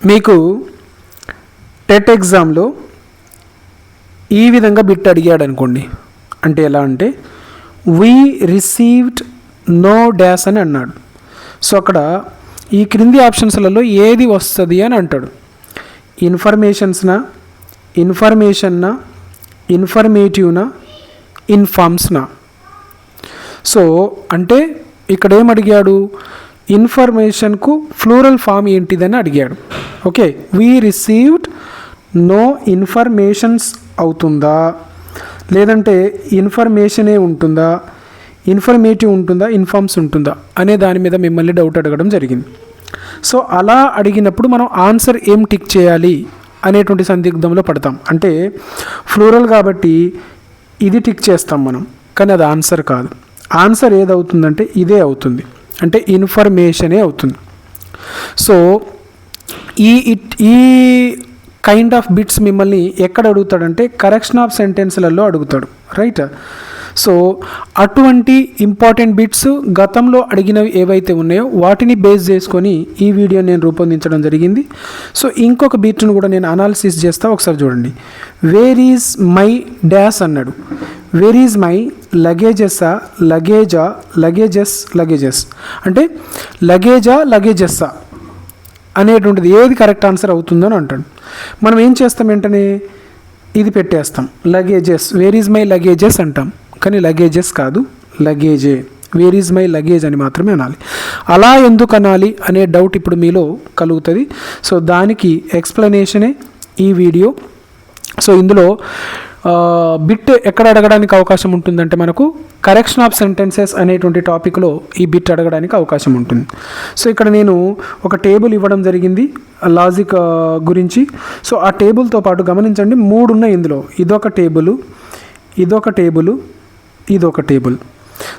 మీకు టెట్ ఎగ్జామ్లో ఈ విధంగా బిట్ అడిగాడు అనుకోండి, అంటే ఎలా అంటే వీ రిసీవ్డ్ నో డాష్ అని అన్నాడు. సో అక్కడ ఈ క్రింది ఆప్షన్స్లలో ఏది వస్తుంది అని అంటాడు. ఇన్ఫర్మేషన్స్నా, ఇన్ఫర్మేషన్నా, ఇన్ఫర్మేటివ్నా, ఇన్ఫార్మ్స్నా. సో అంటే ఇక్కడ ఏం అడిగాడు, ఇన్ఫర్మేషన్కు ఫ్లూరల్ ఫామ్ ఏంటిదని అడిగాడు. Okay, we received no informations అవుతుందా, లేదంటే ఇన్ఫర్మేషనే ఉంటుందా, ఇన్ఫర్మేటివ్ ఉంటుందా, ఇన్ఫార్మ్స్ ఉంటుందా అనే దాని మీద మిమ్మల్ని డౌట్ అడగడం జరిగింది. సో అలా అడిగినప్పుడు మనం ఆన్సర్ ఏం టిక్ చేయాలి అనేటువంటి సందిగ్ధంలో పడతాం. అంటే ఫ్లూరల్ కాబట్టి ఇది టిక్ చేస్తాం మనం, కానీ అది ఆన్సర్ కాదు. ఆన్సర్ ఏదవుతుందంటే ఇదే అవుతుంది, అంటే ఇన్ఫర్మేషనే అవుతుంది. సో ఈ కైండ్ ఆఫ్ బిట్స్ మిమ్మల్ని ఎక్కడ అడుగుతాడంటే కరెక్షన్ ఆఫ్ సెంటెన్స్లలో అడుగుతాడు, రైట్. సో అటువంటి ఇంపార్టెంట్ బిట్స్ గతంలో అడిగినవి ఏవైతే ఉన్నాయో వాటిని బేస్ చేసుకొని ఈ వీడియో నేను రూపొందించడం జరిగింది. సో ఇంకొక బిట్ను కూడా నేను అనాలిసిస్ చేస్తా, ఒకసారి చూడండి. వేర్ ఈజ్ మై డాష్ అన్నాడు. వేర్ ఈజ్ మై లగేజెస్సా, లగేజా, లగేజెస్ అంటే లగేజా, లగేజెస్సా అనేటువంటిది ఏది కరెక్ట్ ఆన్సర్ అవుతుందని అంటాడు. మనం ఏం చేస్తాం, వెంటనే ఇది పెట్టేస్తాం, luggages, wear is my luggages అంటాం, కానీ లగేజెస్ కాదు, లగేజే. వేర్ ఈజ్ మై లగేజ్ అని మాత్రమే అనాలి. అలా ఎందుకు అనాలి అనే డౌట్ ఇప్పుడు మీలో కలుగుతుంది. సో దానికి ఎక్స్ప్లెనేషనే ఈ వీడియో. సో ఇందులో బిట్ ఎక్కడ అడగడానికి అవకాశం ఉంటుందంటే మనకు కరెక్షన్ ఆఫ్ సెంటెన్సెస్ అనేటువంటి టాపిక్లో ఈ బిట్ అడగడానికి అవకాశం ఉంటుంది. సో ఇక్కడ నేను ఒక టేబుల్ ఇవ్వడం జరిగింది లాజిక్ గురించి. సో ఆ టేబుల్తో పాటు గమనించండి, 3 ఉన్నాయి ఇందులో. ఇదొక టేబుల్, ఇదొక టేబుల్, ఇదొక టేబుల్.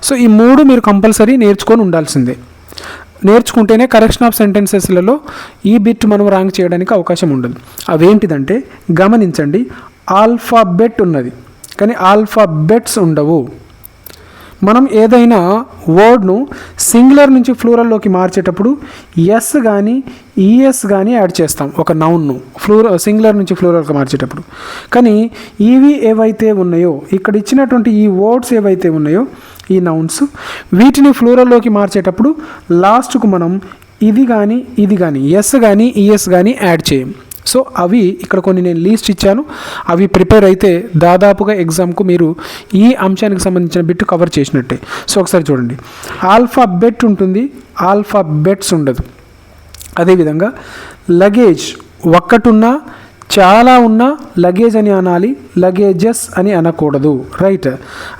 సో ఈ 3 మీరు కంపల్సరీ నేర్చుకొని ఉండాల్సిందే. నేర్చుకుంటేనే కరెక్షన్ ఆఫ్ సెంటెన్సెస్లలో ఈ బిట్ మనం ర్యాంక్ చేయడానికి అవకాశం ఉండదు. అవేంటిదంటే గమనించండి, ఆల్ఫాబెట్ ఉన్నది కానీ ఆల్ఫాబెట్స్ ఉండవు. మనం ఏదైనా వర్డ్ను సింగులర్ నుంచి ఫ్లూరల్లోకి మార్చేటప్పుడు ఎస్ కానీ ఈఎస్ కానీ యాడ్ చేస్తాం ఒక నౌన్ను సింగులర్ నుంచి ఫ్లూరల్కి మార్చేటప్పుడు. కానీ ఇవి ఏవైతే ఉన్నాయో, ఇక్కడ ఇచ్చినటువంటి ఈ వర్డ్స్ ఏవైతే ఉన్నాయో, ఈ నౌన్స్, వీటిని ఫ్లూరల్లోకి మార్చేటప్పుడు లాస్ట్కు మనం ఇది కానీ ఇది కానీ ఎస్ కానీ ఈఎస్ కానీ యాడ్ చేయం. సో అవి ఇక్కడ కొన్ని నేను లీస్ట్ ఇచ్చాను, అవి ప్రిపేర్ అయితే దాదాపుగా ఎగ్జామ్కు మీరు ఈ అంశానికి సంబంధించిన బిట్ కవర్ చేసినట్టే. సో ఒకసారి చూడండి, ఆల్ఫాబెట్ ఉంటుంది, ఆల్ఫాబెట్స్ ఉండదు. అదేవిధంగా లగేజ్ ఒక్కటున్నా చాలా ఉన్నా లగేజ్ అని అనాలి, లగేజెస్ అని అనకూడదు, రైట్.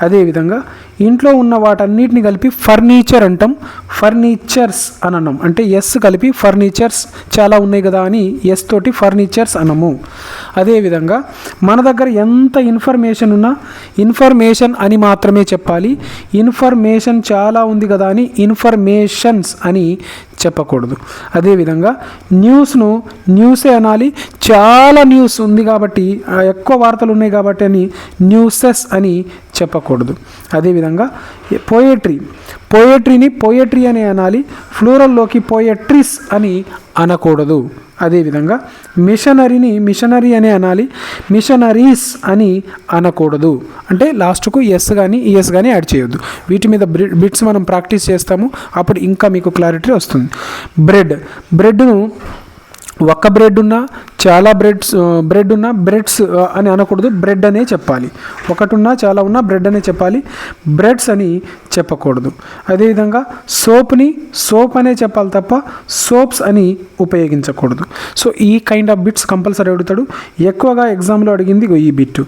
అదేవిధంగా ఇంట్లో ఉన్న వాటన్నిటిని కలిపి ఫర్నిచర్ అంటాం, ఫర్నిచర్స్ అని అన్నాం. అంటే ఎస్ కలిపి ఫర్నిచర్స్ చాలా ఉన్నాయి కదా అని ఎస్ తోటి ఫర్నిచర్స్ అనము. అదేవిధంగా మన దగ్గర ఎంత ఇన్ఫర్మేషన్ ఉన్నా ఇన్ఫర్మేషన్ అని మాత్రమే చెప్పాలి. ఇన్ఫర్మేషన్ చాలా ఉంది కదా అని ఇన్ఫర్మేషన్స్ అని చెప్పకూడదు. అదేవిధంగా న్యూస్ను న్యూసే అనాలి, చాలా న్యూస్ ఉంది కాబట్టి ఎక్కువ వార్తలు ఉన్నాయి కాబట్టి అని న్యూసెస్ అని చెప్పకూడదు. అదేవిధంగా పోయట్రీని పోయట్రీ అని అనాలి, ఫ్లూరల్లోకి పోయట్రీస్ అని అనకూడదు. అదేవిధంగా మిషనరీని మిషనరీ అని అనాలి, మిషనరీస్ అని అనకూడదు. అంటే లాస్ట్కు ఎస్ కానీ ఈఎస్ కానీ యాడ్ చేయొద్దు. వీటి మీద బిట్స్ మనం ప్రాక్టీస్ చేస్తాము, అప్పుడు ఇంకా మీకు క్లారిటీ వస్తుంది. బ్రెడ్ను ఒక్క బ్రెడ్ ఉన్నా చాలా బ్రెడ్ ఉన్నా బ్రెడ్స్ అని అనకూడదు, బ్రెడ్ అనే చెప్పాలి. ఒకటి ఉన్నా చాలా ఉన్నా బ్రెడ్ అనే చెప్పాలి, బ్రెడ్స్ అని చెప్పకూడదు. అదేవిధంగా సోప్ని సోప్ అనే చెప్పాలి తప్ప సోప్స్ అని ఉపయోగించకూడదు. సో ఈ కైండ్ ఆఫ్ బిట్స్ కంపల్సరీ అడుగుతాడు. ఎక్కువగా ఎగ్జామ్లో అడిగింది ఈ బిట్.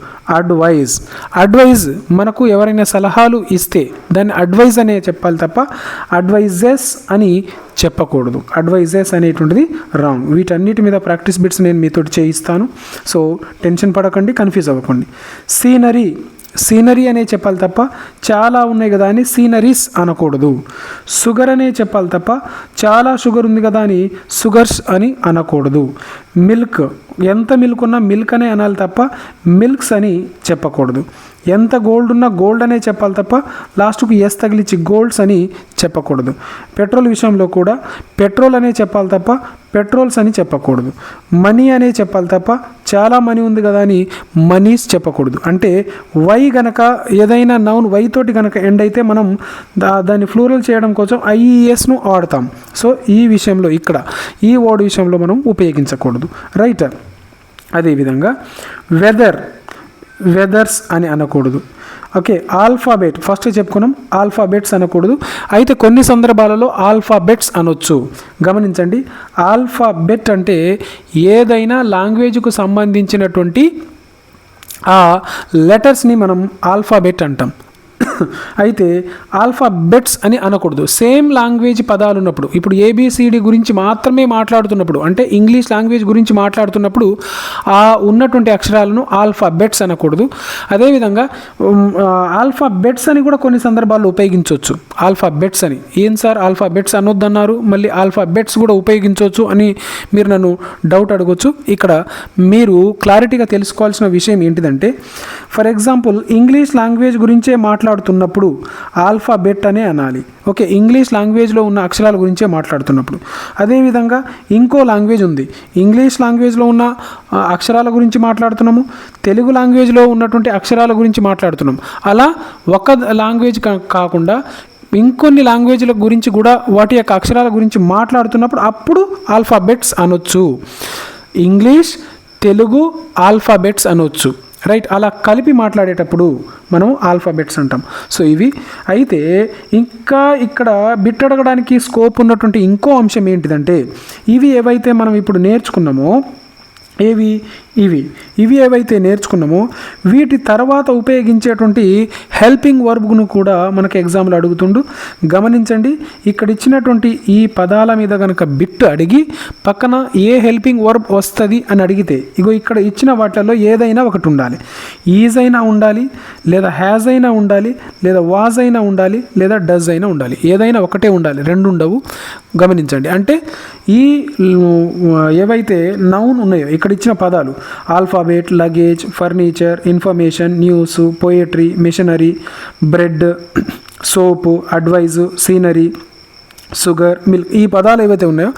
అడ్వైజ్ మనకు ఎవరైనా సలహాలు ఇస్తే దాన్ని అడ్వైజ్ అనే చెప్పాలి తప్ప అడ్వైజెస్ అని చెప్పకూడదు. అడ్వైజెస్ అనేటువంటిది రాంగ్. వీటన్నిటి మీద ప్రాక్టీస్ బిట్స్ నేను మీతో చేయిస్తాను. సో టెన్షన్ పడకండి, కన్ఫ్యూజ్ అవ్వకండి. సీనరీ సీనరీ అనే చెప్పాలి తప్ప చాలా ఉన్నాయి కదా అని సీనరీస్ అనకూడదు. షుగర్ అనే చెప్పాలి తప్ప చాలా షుగర్ ఉంది కదా అని షుగర్స్ అని అనకూడదు. మిల్క్, ఎంత మిల్క్ ఉన్నా మిల్క్ అనే అనాలి తప్ప మిల్క్స్ అని చెప్పకూడదు. ఎంత గోల్డ్ ఉన్నా గోల్డ్ అనే చెప్పాలి తప్ప లాస్ట్కు ఎస్ తగిలించి గోల్డ్స్ అని చెప్పకూడదు. పెట్రోల్ విషయంలో కూడా పెట్రోల్ అనే చెప్పాలి తప్ప పెట్రోల్స్ అని చెప్పకూడదు. మనీ అనే చెప్పాలి తప్ప చాలా మనీ ఉంది కదా అని మనీస్ చెప్పకూడదు. అంటే వై గనక ఏదైనా నౌన్ వై తోటి గనక ఎండ్ అయితే మనం దాన్ని ఫ్లూరల్ చేయడం కోసం ఐఈఎస్ను వాడతాం. సో ఈ విషయంలో ఇక్కడ ఈ వర్డ్ విషయంలో మనం ఉపయోగించకూడదు. రైట్. అదేవిధంగా వెదర్స్ అని అనకూడదు. ఓకే, ఆల్ఫాబెట్ ఫస్ట్ చెప్పుకున్నాం, ఆల్ఫాబెట్స్ అనకూడదు. అయితే కొన్ని సందర్భాలలో ఆల్ఫాబెట్స్ అనొచ్చు. గమనించండి, ఆల్ఫాబెట్ అంటే ఏదైనా లాంగ్వేజ్కు సంబంధించినటువంటి ఆ లెటర్స్ని మనం ఆల్ఫాబెట్ అంటాం. అయితే ఆల్ఫాబెట్స్ అని అనకూడదు. సేమ్ లాంగ్వేజ్ పదాలు ఉన్నప్పుడు, ఇప్పుడు ఏబిసిడి గురించి మాత్రమే మాట్లాడుతున్నప్పుడు, అంటే ఇంగ్లీష్ లాంగ్వేజ్ గురించి మాట్లాడుతున్నప్పుడు ఆ ఉన్నటువంటి అక్షరాలను ఆల్ఫాబెట్స్ అనకూడదు. అదేవిధంగా ఆల్ఫాబెట్స్ అని కూడా కొన్ని సందర్భాల్లో ఉపయోగించవచ్చు. ఆల్ఫాబెట్స్ అని, ఏం సార్ ఆల్ఫాబెట్స్ అనొద్దన్నారు, మళ్ళీ ఆల్ఫాబెట్స్ కూడా ఉపయోగించవచ్చు అని మీరు నన్ను డౌట్ అడగొచ్చు. ఇక్కడ మీరు క్లారిటీగా తెలుసుకోవాల్సిన విషయం ఏంటిదంటే, ఫర్ ఎగ్జాంపుల్ ఇంగ్లీష్ లాంగ్వేజ్ గురించే మాట్లాడుతున్నప్పుడు ఆల్ఫాబెట్ అనే అనాలి. ఓకే, ఇంగ్లీష్ లాంగ్వేజ్లో ఉన్న అక్షరాల గురించే మాట్లాడుతున్నప్పుడు. అదేవిధంగా ఇంకో లాంగ్వేజ్ ఉంది, ఇంగ్లీష్ లాంగ్వేజ్లో ఉన్న అక్షరాల గురించి మాట్లాడుతున్నాము, తెలుగు లాంగ్వేజ్లో ఉన్నటువంటి అక్షరాల గురించి మాట్లాడుతున్నాం. అలా ఒక లాంగ్వేజ్ కాకుండా ఇంకొన్ని లాంగ్వేజ్ల గురించి కూడా వాటి యొక్క అక్షరాల గురించి మాట్లాడుతున్నప్పుడు అప్పుడు ఆల్ఫాబెట్స్ అనొచ్చు. ఇంగ్లీష్, తెలుగు ఆల్ఫాబెట్స్ అనొచ్చు. రైట్, అలా కలిపి మాట్లాడేటప్పుడు మనం ఆల్ఫాబెట్స్ అంటాం. సో ఇవి. అయితే ఇంకా ఇక్కడ బిట్ అడగడానికి స్కోప్ ఉన్నటువంటి ఇంకో అంశం ఏంటిదంటే, ఇవి ఏవైతే మనం ఇప్పుడు నేర్చుకున్నామో ఇవి ఏవైతే నేర్చుకున్నామో వీటి తర్వాత ఉపయోగించేటువంటి హెల్పింగ్ వర్బ్ను కూడా మనకు ఎగ్జామ్లో అడుగుతుండు. గమనించండి, ఇక్కడ ఇచ్చినటువంటి ఈ పదాల మీద కనుక బిట్ అడిగి పక్కన ఏ హెల్పింగ్ వర్బ్ వస్తుంది అని అడిగితే, ఇగో ఇక్కడ ఇచ్చిన వాటిల్లో ఏదైనా ఒకటి ఉండాలి. ఈజ్ అయినా ఉండాలి, లేదా హ్యాజ్ అయినా ఉండాలి, లేదా వాజ్ అయినా ఉండాలి, లేదా డజ్ అయినా ఉండాలి. ఏదైనా ఒకటే ఉండాలి, రెండు ఉండవు. గమనించండి, అంటే ఈ ఏవైతే నౌన్ ఉన్నాయో ఇక్కడ ఇచ్చిన పదాలు alphabet, luggage, furniture, information, news, poetry, missionary, bread, soap, advise, scenery, sugar, milk, ఈ పదాలు ఏవైతే ఉన్నాయో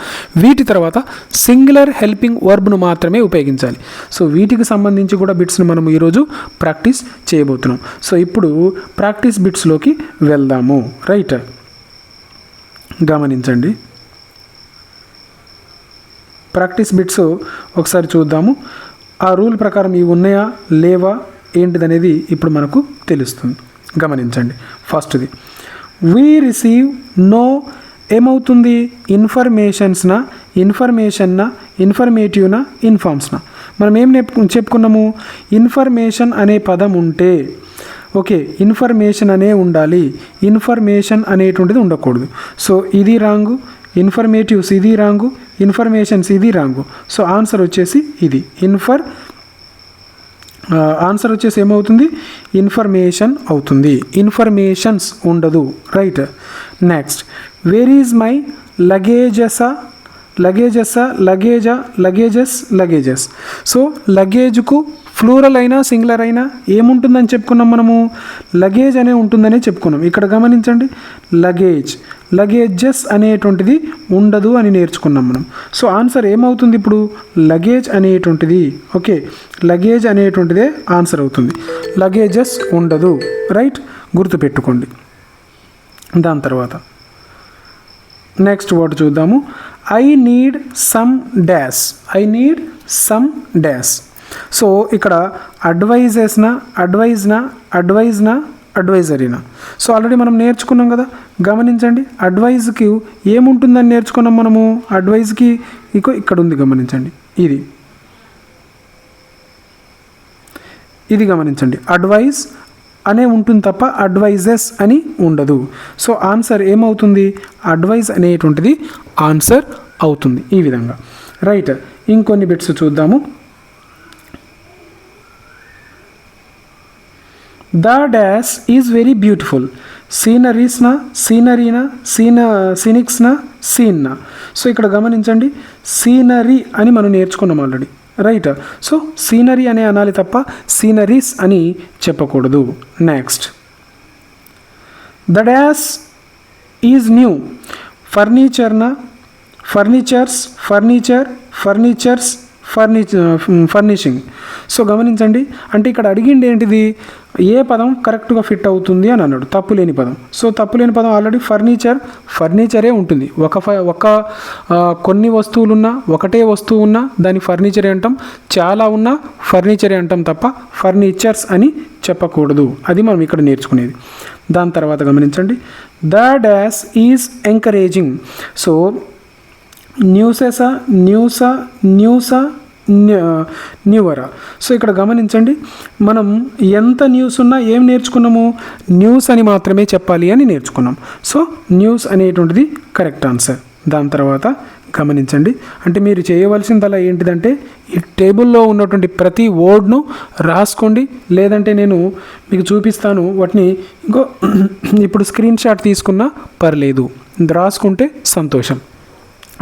వీటి తర్వాత సింగులర్ హెల్పింగ్ వర్బ్ను మాత్రమే ఉపయోగించాలి. సో వీటికి సంబంధించి కూడా బిట్స్ను మనం ఈరోజు ప్రాక్టీస్ చేయబోతున్నాం. సో ఇప్పుడు ప్రాక్టీస్ బిట్స్లోకి వెళ్దాము. రైట్, గమనించండి, ప్రాక్టీస్ బిట్స్ ఒకసారి చూద్దాము. ఆ రూల్ ప్రకారం ఇవి ఉన్నాయా లేవా ఏంటిదనేది ఇప్పుడు మనకు తెలుస్తుంది. గమనించండి, ఫస్ట్ది వీ రిసీవ్ నో ఏమవుతుంది, ఇన్ఫర్మేషన్స్నా, ఇన్ఫర్మేషన్నా, ఇన్ఫర్మేటివ్నా, ఇన్ఫార్మ్స్నా. మనం ఏం చెప్పుకున్నాము, ఇన్ఫర్మేషన్ అనే పదం ఉంటే ఓకే ఇన్ఫర్మేషన్ అనే ఉండాలి, ఇన్ఫర్మేషన్ అనేటువంటిది ఉండకూడదు. సో ఇది రాంగు, ఇన్ఫర్మేటివ్స్ ఇది రాంగు, ఇన్ఫర్మేషన్స్ ఇది రాంగు. సో ఆన్సర్ వచ్చేసి ఇది ఆన్సర్ వచ్చేసి ఏమవుతుంది, ఇన్ఫర్మేషన్ అవుతుంది. ఇన్ఫర్మేషన్స్ ఉండదు. Right. Next, where is my లగేజెసా, లగేజెస్. సో లగేజ్కు ఫ్లూరల్ అయినా సింగులర్ అయినా ఏముంటుందని చెప్పుకున్నాం మనము, లగేజ్ అనే ఉంటుందనే చెప్పుకున్నాం. ఇక్కడ గమనించండి, లగేజెస్ అనేటువంటిది ఉండదు అని నేర్చుకున్నాం మనం. సో ఆన్సర్ ఏమవుతుంది ఇప్పుడు, లగేజ్ అనేటువంటిది. ఓకే, లగేజ్ అనేటువంటిదే ఆన్సర్ అవుతుంది, లగేజెస్ ఉండదు. రైట్, గుర్తుపెట్టుకోండి. దాని తర్వాత నెక్స్ట్ వర్డ్ చూద్దాము. I need some dash. So ఇక్కడ అడ్వైజరీనా. సో ఆల్రెడీ మనం నేర్చుకున్నాం కదా. గమనించండి, అడ్వైజ్కి ఏముంటుందని నేర్చుకున్నాం మనము. అడ్వైజ్కి ఇక్కడ ఉంది, గమనించండి, ఇది గమనించండి, అడ్వైజ్ అనే ఉంటుంది తప్ప అడ్వైజెస్ అని ఉండదు. సో ఆన్సర్ ఏమవుతుంది, అడ్వైజ్ అనేటువంటిది ఆన్సర్ అవుతుంది. ఈ విధంగా. రైట్, ఇంకొన్ని బిట్స్ చూద్దాము. The dash is very beautiful. సీనరీస్నా, సీనరీనా, సీనిక్స్నా, సీన్నా. సో ఇక్కడ గమనించండి, సీనరీ అని మనం నేర్చుకున్నాం ఆల్రెడీ, రైట్. సో సీనరీ అనే అనాలి తప్ప సీనరీస్ అని చెప్పకూడదు. Next, the dash is new. ఫర్నిచర్నా, furnitures, furniture, furnitures, furnishing. So గమనించండి, అంటే ఇక్కడ అడిగింది ఏంటిది, ఏ పదం కరెక్ట్గా ఫిట్ అవుతుంది అని అన్నాడు, తప్పు లేని పదం. సో తప్పు లేని పదం ఆల్రెడీ ఫర్నిచరే ఉంటుంది. కొన్ని వస్తువులున్నా, ఒకటే వస్తువు ఉన్నా దాన్ని ఫర్నిచరే అంటాం, చాలా ఉన్నా ఫర్నిచరే అంటాం తప్ప ఫర్నిచర్స్ అని చెప్పకూడదు. అది మనం ఇక్కడ నేర్చుకునేది. దాని తర్వాత గమనించండి, the dash is encouraging. So న్యూసెసా, న్యూసా, న్యూవరా. సో ఇక్కడ గమనించండి, మనం ఎంత న్యూస్ ఉన్నా ఏం నేర్చుకున్నాము, న్యూస్ అని మాత్రమే చెప్పాలి అని నేర్చుకున్నాం. సో న్యూస్ అనేటువంటిది కరెక్ట్ ఆన్సర్. దాని తర్వాత గమనించండి, అంటే మీరు చేయవలసిందల్లా ఏంటిదంటే ఈ టేబుల్లో ఉన్నటువంటి ప్రతి వర్డ్ను రాసుకోండి, లేదంటే నేను మీకు చూపిస్తాను వాటిని. ఇప్పుడు స్క్రీన్ షాట్ తీసుకున్నా పర్లేదు, రాసుకుంటే సంతోషం.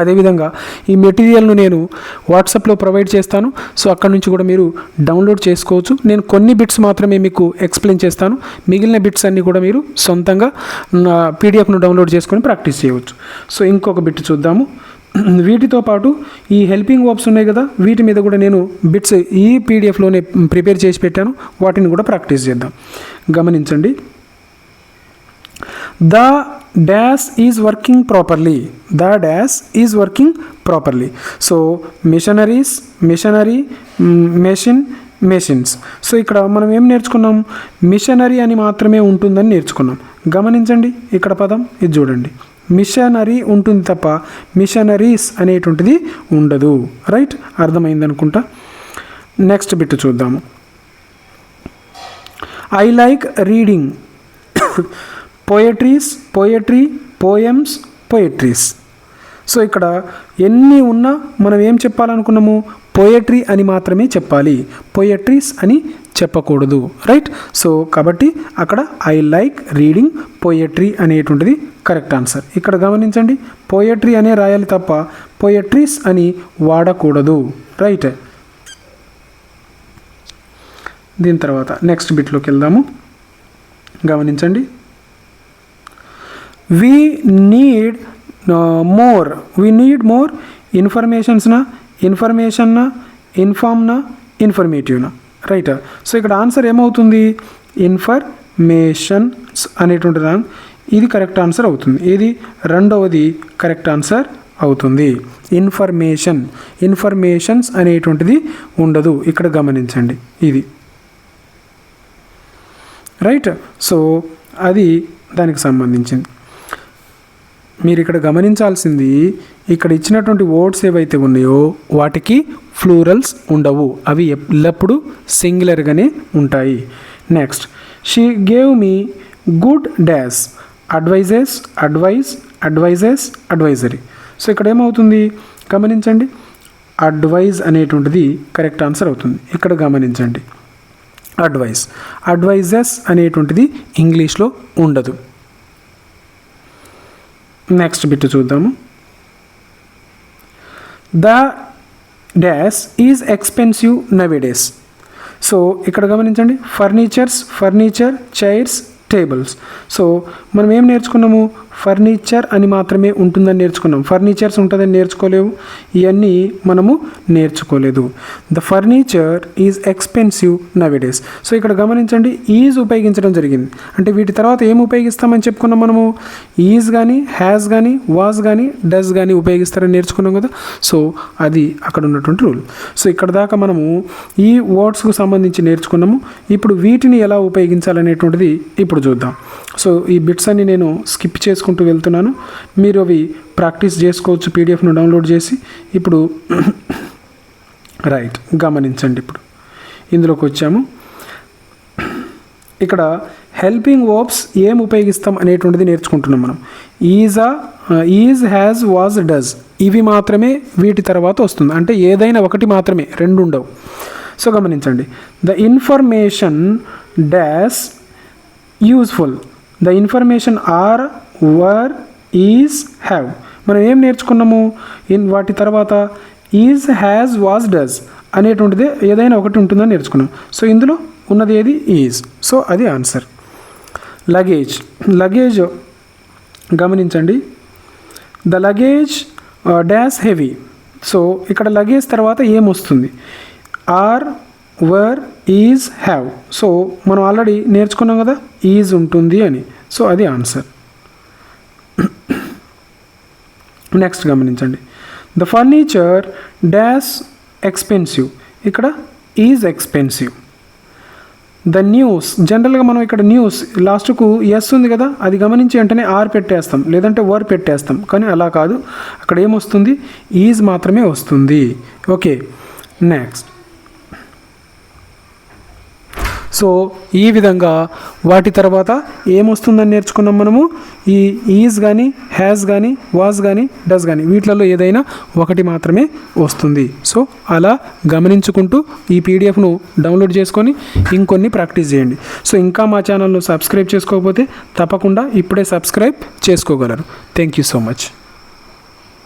అదేవిధంగా ఈ మెటీరియల్ను నేను వాట్సాప్లో ప్రొవైడ్ చేస్తాను. సో అక్కడ నుంచి కూడా మీరు డౌన్లోడ్ చేసుకోవచ్చు. నేను కొన్ని బిట్స్ మాత్రమే మీకు ఎక్స్ప్లెయిన్ చేస్తాను, మిగిలిన బిట్స్ అన్నీ కూడా మీరు సొంతంగా పీడిఎఫ్ను డౌన్లోడ్ చేసుకొని ప్రాక్టీస్ చేయవచ్చు. సో ఇంకొక బిట్ చూద్దాము. వీటితో పాటు ఈ హెల్పింగ్ వర్బ్స్ ఉన్నాయి కదా, వీటి మీద కూడా నేను బిట్స్ ఈ పీడిఎఫ్లోనే ప్రిపేర్ చేసి పెట్టాను, వాటిని కూడా ప్రాక్టీస్ చేద్దాం. గమనించండి, the dash is working properly. The dash is working properly. So machinery, machines. So ఇక్కడ మనం ఏం నేర్చుకున్నాం, మిషనరీ అని మాత్రమే ఉంటుందని నేర్చుకున్నాం. గమనించండి, ఇక్కడ పదం ఇది చూడండి, మిషనరీ ఉంటుంది తప్ప మిషనరీస్ అనేటువంటిది ఉండదు, రైట్. అర్థమైంది అనుకుంటా. నెక్స్ట్ బిట్ చూద్దాము. I like reading. Poetry, poetries. So ఇక్కడ ఎన్ని ఉన్నా మనం ఏం చెప్పాలనుకున్నాము, పోయట్రీ అని మాత్రమే చెప్పాలి, పోయట్రీస్ అని చెప్పకూడదు, రైట్. సో కాబట్టి అక్కడ ఐ లైక్ రీడింగ్ పోయట్రీ అనేటువంటిది కరెక్ట్ ఆన్సర్. ఇక్కడ గమనించండి, పోయట్రీ అనే రాయాలి తప్ప పోయట్రీస్ అని వాడకూడదు, రైట్. దీని తర్వాత నెక్స్ట్ బిట్లోకి వెళ్దాము. గమనించండి, we need more ఇన్ఫర్మేషన్నా, ఇన్ఫర్మేటివ్నా, రైట్. సో ఇక్కడ ఆన్సర్ ఏమవుతుంది, ఇన్ఫర్మేషన్స్ అనేటువంటి ఇది కరెక్ట్ ఆన్సర్ అవుతుంది. ఇది రెండవది కరెక్ట్ ఆన్సర్ అవుతుంది. ఇన్ఫర్మేషన్స్ అనేటువంటిది ఉండదు, ఇక్కడ గమనించండి ఇది, రైట్. సో అది దానికి సంబంధించింది. మీరు ఇక్కడ గమనించాల్సింది, ఇక్కడ ఇచ్చినటువంటి వర్డ్స్ ఏవైతే ఉన్నాయో వాటికి ఫ్లూరల్స్ ఉండవు, అవి ఎల్లప్పుడూ సింగులర్గానే ఉంటాయి. Next, she gave me good dash advisory. So ఇక్కడ ఏమవుతుంది గమనించండి, అడ్వైజ్ అనేటువంటిది కరెక్ట్ ఆన్సర్ అవుతుంది. ఇక్కడ గమనించండి, అడ్వైజెస్ అనేటువంటిది ఇంగ్లీష్లో ఉండదు. నెక్స్ట్ బిట్ చూద్దాము. The dash is expensive nowadays. So ఇక్కడ గమనించండి, ఫర్నిచర్, చైర్స్, టేబుల్స్. సో మనం ఏం నేర్చుకున్నాము, ఫర్నిచర్ అని మాత్రమే ఉంటుందని నేర్చుకున్నాం, ఫర్నిచర్స్ ఉంటుందని నేర్చుకోలేవు, ఇవన్నీ మనము నేర్చుకోలేదు. The furniture is expensive nowadays. So ఇక్కడ గమనించండి, ఈజ్ ఉపయోగించడం జరిగింది, అంటే వీటి తర్వాత ఏం ఉపయోగిస్తామని చెప్పుకున్నాం మనము, ఈజ్ కానీ, హ్యాస్ కానీ, వాజ్ కానీ, డస్ కానీ ఉపయోగిస్తారని నేర్చుకున్నాం కదా. సో అది అక్కడ ఉన్నటువంటి రూల్. సో ఇక్కడ దాకా మనము ఈ వర్డ్స్కు సంబంధించి నేర్చుకున్నాము. ఇప్పుడు వీటిని ఎలా ఉపయోగించాలనేటువంటిది ఇప్పుడు చూద్దాం. సో ఈ బిట్స్ అన్ని నేను స్కిప్ చేసుకుంటూ వెళ్తున్నాను, మీరు అవి ప్రాక్టీస్ చేసుకోవచ్చు పీడిఎఫ్ను డౌన్లోడ్ చేసి. ఇప్పుడు రైట్, గమనించండి, ఇప్పుడు ఇందులోకి వచ్చాము. ఇక్కడ హెల్పింగ్ వర్బ్స్ ఏం ఉపయోగిస్తాం అనేటువంటిది నేర్చుకుంటున్నాం మనం. ఈజ్, హ్యాజ్, వాజ్, డస్ ఇవి మాత్రమే వీటి తర్వాత వస్తుంది, అంటే ఏదైనా ఒకటి మాత్రమే, రెండు ఉండవు. సో గమనించండి, the information dash useful. The information are, were, is, have. మనం ఏం నేర్చుకున్నాము వాటి తర్వాత ఈజ్, హ్యాజ్, వాజ్, డస్ అనేటువంటిది ఏదైనా ఒకటి ఉంటుందని నేర్చుకున్నాం. సో ఇందులో ఉన్నది ఏది? ఈజ్. సో అది ఆన్సర్. లగేజ్. లగేజ్ గమనించండి. The luggage dash heavy. So ఇక్కడ లగేజ్ తర్వాత ఏమొస్తుంది? Are, were, is, have. So మనం ఆల్రెడీ నేర్చుకున్నాం కదా ఈజ్ ఉంటుంది అని. సో అది ఆన్సర్. నెక్స్ట్ గమనించండి. The furniture dash expensive. ఇక్కడ ఈజ్ ఎక్స్పెన్సివ్. The news. జనరల్గా మనం ఇక్కడ న్యూస్ లాస్ట్కు ఎస్ ఉంది కదా, అది గమనించి వెంటనే ఆర్ పెట్టేస్తాం, లేదంటే వర్ పెట్టేస్తాం. కానీ అలా కాదు, అక్కడ ఏమొస్తుంది? ఈజ్ మాత్రమే వస్తుంది. Okay, next. సో ఈ విధంగా వాటి తర్వాత ఏమొస్తుందని నేర్చుకున్నాం మనము. ఈ ఈజ్ కానీ, హ్యాస్ కానీ, వాజ్ కానీ, డస్ కానీ వీటిలలో ఏదైనా ఒకటి మాత్రమే వస్తుంది. సో అలా గమనించుకుంటూ ఈ పీడిఎఫ్ను డౌన్లోడ్ చేసుకొని ఇంకొన్ని ప్రాక్టీస్ చేయండి. సో ఇంకా మా ఛానల్ను సబ్స్క్రైబ్ చేసుకోకపోతే తప్పకుండా ఇప్పుడే సబ్స్క్రైబ్ చేసుకోగలరు. Thank you so much.